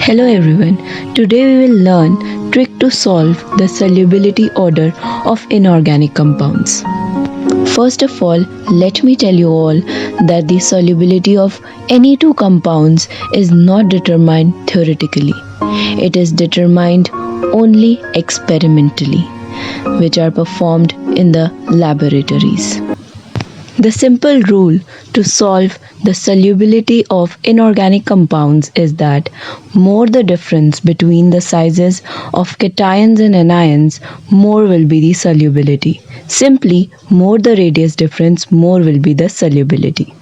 Hello everyone. Today we will learn trick to solve the solubility order of inorganic compounds. First of all, let me tell you all that the solubility of any two compounds is not determined theoretically. It is determined only experimentally, which are performed in the laboratories. The simple rule to solve the solubility of inorganic compounds is that more the difference between the sizes of cations and anions, more will be the solubility. Simply, more the radius difference, more will be the solubility.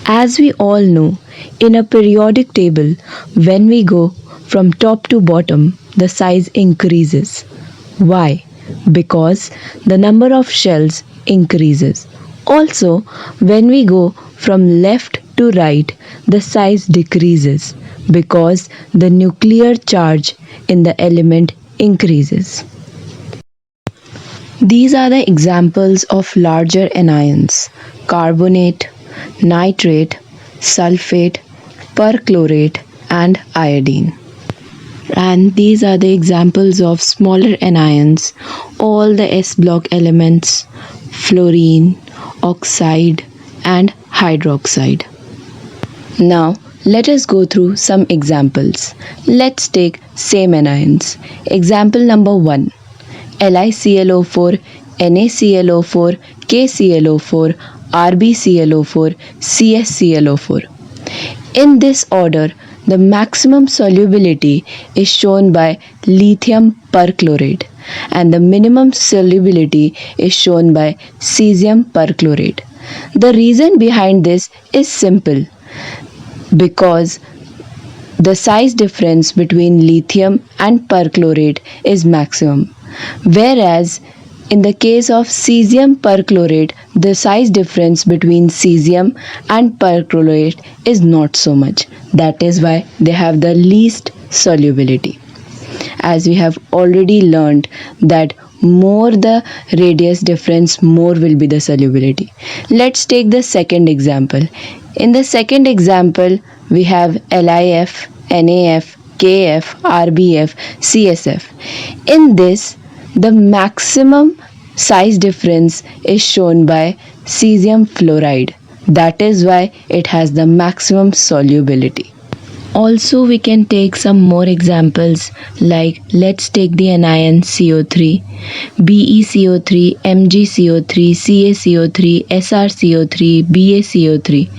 As we all know, in a periodic table, when we go from top to bottom, the size increases. Why? Because the number of shells increases. Also, when we go from left to right, the size decreases because the nuclear charge in the element increases. These are the examples of larger anions: carbonate, nitrate, sulfate, perchlorate, and iodine. And these are the examples of smaller anions, all the S block elements: fluorine, oxide, and hydroxide. Now, let us go through some examples. Let's take same anions. Example number 1: LiClO4, NaClO4, KClO4, RbClO4, CsClO4. In this order, the maximum solubility is shown by lithium perchlorate and the minimum solubility is shown by cesium perchlorate. The reason behind this is simple: because the size difference between lithium and perchlorate is maximum, whereas in the case of cesium perchlorate, the size difference between cesium and perchlorate is not so much. That is why they have the least solubility. As we have already learned that more the radius difference, more will be the solubility. Let's take the second example. In the second example, we have LiF, NaF, KF, RBF, CSF. In this, the maximum size difference is shown by cesium fluoride. That is why it has the maximum solubility. Also, we can take some more examples, like let's take the anion CO3, BeCO3, MgCO3, CaCO3, SrCO3, BaCO3.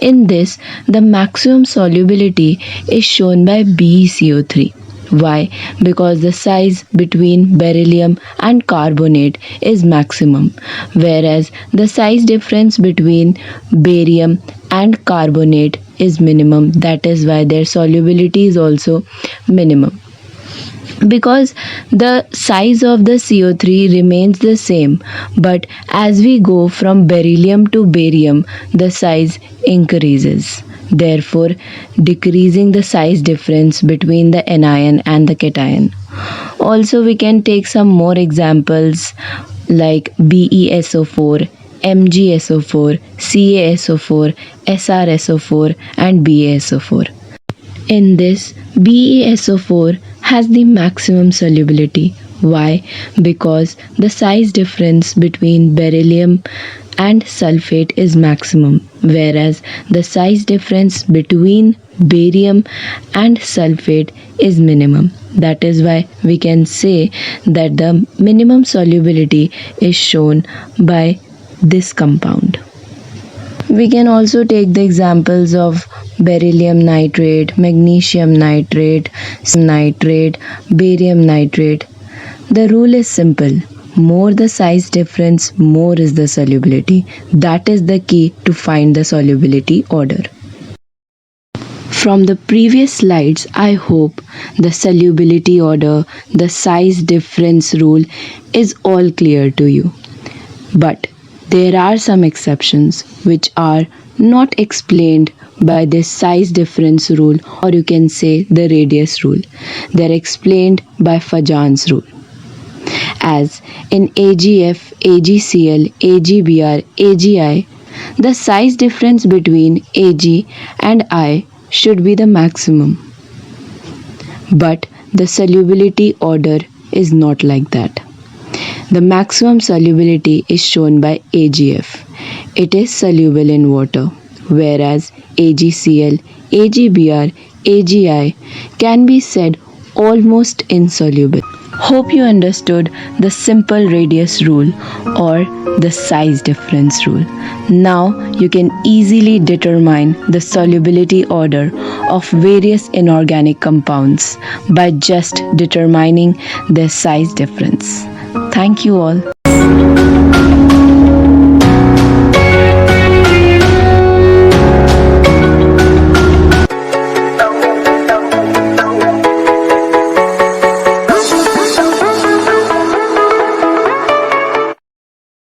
In this, the maximum solubility is shown by BeCO3. Why? Because the size between beryllium and carbonate is maximum, whereas the size difference between barium and carbonate is minimum. That is why their solubility is also minimum. Because the size of the CO3 remains the same, but as we go from beryllium to barium, the size increases, therefore decreasing the size difference between the anion and the cation. Also, we can take some more examples like BeSO4, MgSO4, CaSO4, SrSO4, and BaSO4. In this, BeSO4 has the maximum solubility. Why? Because the size difference between beryllium and sulfate is maximum, whereas the size difference between barium and sulfate is minimum. That is why we can say that the minimum solubility is shown by this compound. We can also take the examples of beryllium nitrate, magnesium nitrate, barium nitrate. The rule is simple: more the size difference, more is the solubility. That is the key to find the solubility order. From the previous slides, I hope the solubility order, the size difference rule is all clear to you. But there are some exceptions which are not explained by this size difference rule, or you can say the radius rule. They are explained by Fajan's rule. As in AgF, AgCl, AgBr, AgI, the size difference between Ag and I should be the maximum. But the solubility order is not like that. The maximum solubility is shown by AgF. It is soluble in water, whereas AgCl, AgBr, AgI can be said almost insoluble. Hope you understood the simple radius rule or the size difference rule. Now you can easily determine the solubility order of various inorganic compounds by just determining their size difference. Thank you all.